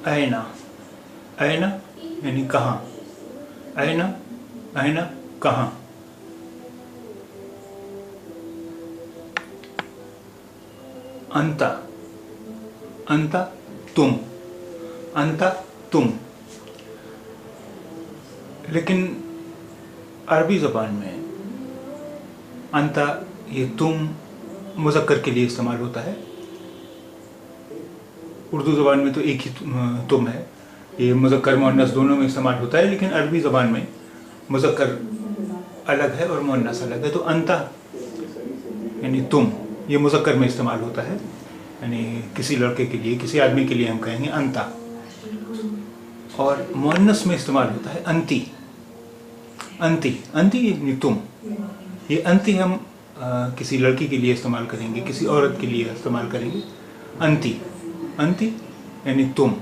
ऐना, ऐना यानी कहाँ, ऐना ऐना कहाँ। अंता, अंता तुम, अंता तुम। लेकिन अरबी ज़बान में अंता ये तुम मुज़क्कर के लिए इस्तेमाल होता है। उर्दू ज़बान में तो एक ही तुम है, ये मुज़क्कर मुअन्नस दोनों में इस्तेमाल होता है, लेकिन अरबी ज़बान में मुज़क्कर अलग है और मुअन्नस अलग है। तो अंता यानी तुम ये मुज़क्कर में इस्तेमाल होता है, यानी किसी लड़के के लिए, किसी आदमी के लिए हम कहेंगे अंता। और मुअन्नस में इस्तेमाल होता है अंती, अंती, अंती यानी तुम। ये अंती हम किसी लड़की के लिए इस्तेमाल करेंगे, किसी औरत के लिए इस्तेमाल करेंगे। अंती, अंती यानी तुम,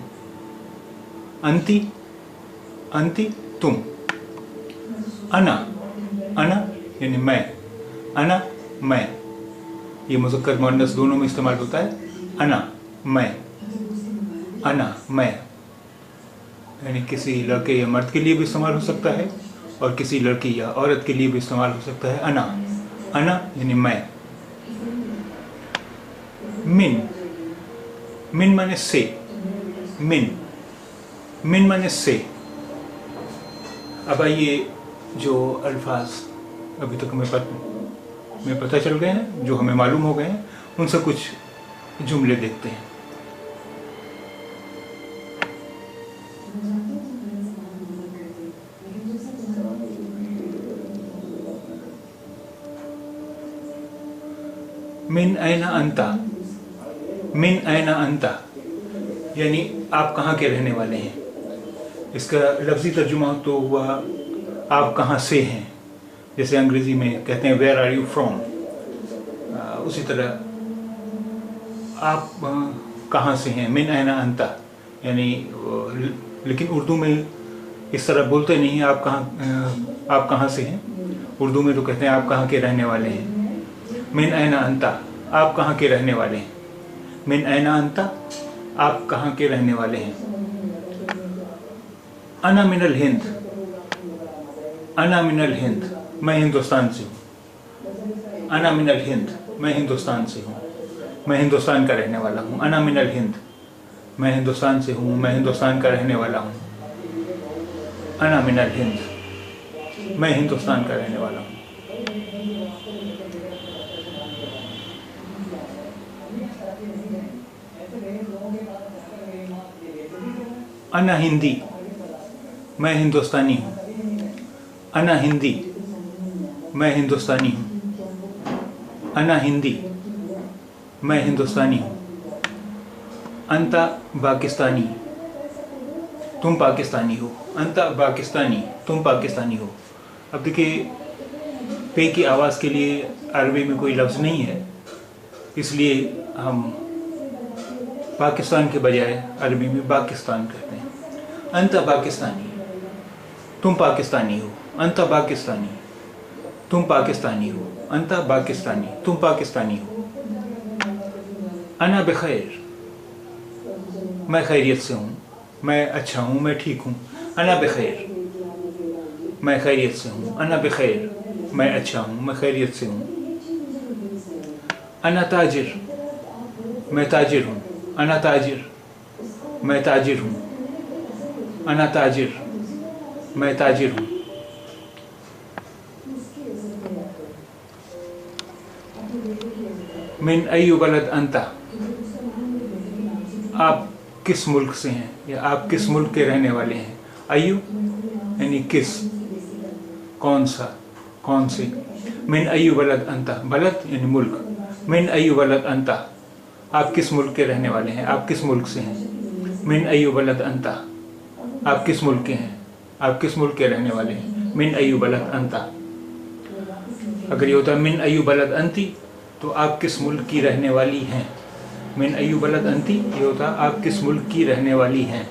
अंती, अंती तुम। अना, अना यानी मैं, अना मैं, ये मुज़क्कर मुअन्नस दोनों में इस्तेमाल होता है। अना मैं, अना मैं यानी किसी लड़के या मर्द के लिए भी इस्तेमाल हो सकता है और किसी लड़की या औरत के लिए भी इस्तेमाल हो सकता है। अना, अना यानी मैं। मिन, मिन माने से, मिन, मिन माने से। अब आइए जो अल्फाज अभी तक हमें पता चल गए हैं, जो हमें मालूम हो गए हैं, उनसे कुछ जुमले देखते हैं। मिन ऐना अंता, मिन ऐना अंता यानी आप कहाँ के रहने वाले हैं। इसका लफ्ज़ी तर्जुमा तो हुआ आप कहाँ से हैं, जैसे अंग्रेज़ी में कहते हैं वेयर आर यू फ्रॉम, उसी तरह आप कहाँ से हैं, मिन ऐना अंता यानी। लेकिन उर्दू में इस तरह बोलते नहीं हैं आप कहाँ से हैं। उर्दू में तो कहते हैं आप कहाँ के रहने वाले हैं। मिन ऐना अंता, आप कहाँ के रहने वाले हैं। मिन ऐना अंता, आप कहाँ के रहने वाले हैं। अना मिनल हिंद, अना मिनल हिंद, मैं हिंदुस्तान से हूँ। अना मिनल हिंद, मैं हिंदुस्तान से हूँ, मैं हिंदुस्तान का रहने वाला हूँ। अना मिनल हिंद, मैं हिंदुस्तान से हूँ, मैं हिंदुस्तान का रहने वाला हूँ। अना मिनल हिंद, मैं हिंदुस्तान का रहने वाला हूँ। अना हिंदी, मैं हिंदुस्तानी हूँ। अना हिंदी, मैं हिंदुस्तानी हूँ। अना हिंदी, मैं हिंदुस्तानी हूँ। अंता पाकिस्तानी, तुम पाकिस्तानी हो। अंता पाकिस्तानी, तुम पाकिस्तानी हो। अब देखिए, पे की आवाज़ के लिए अरबी में कोई लफ्ज़ नहीं है, इसलिए हम पाकिस्तान के बजाय अरबी में पाकिस्तान कहते हैं। अंता पाकिस्तानी, तुम पाकिस्तानी हो। अंता पाकिस्तानी, तुम पाकिस्तानी हो। अंता पाकिस्तानी, तुम पाकिस्तानी हो। अना बखैर, मैं खैरियत से हूँ, मैं अच्छा हूँ, मैं ठीक हूँ। अना बखैर, मैं खैरियत से हूँ। अना बखैर, मैं अच्छा हूँ, मैं खैरियत से हूँ। अना ताजिर, मैं ताजिर हूँ। अना ताजिर, मैं ताजिर हूँ। अना ताजिर, मैं ताजिर हूँ। मिन अय्यु बलद अंता, आप किस मुल्क से हैं या आप किस मुल्क के रहने वाले हैं। अय्यु यानी किस, कौन सा, कौन से। मिन अय्यु बलद अंता, बलद यानी मुल्क। मिन अय्यु बलद अंता, आप किस मुल्क के रहने वाले हैं, आप किस मुल्क से हैं। मिन अय्यु बलद अंता, आप किस मुल्क के हैं, आप किस मुल्क के रहने वाले हैं। मिन अय्यु बलद अंता। अगर ये होता है मिन अय्यु बलद अंती, तो आप किस मुल्क की रहने वाली हैं। मिन अय्यु बलद अंती, ये होता आप किस मुल्क की रहने वाली हैं।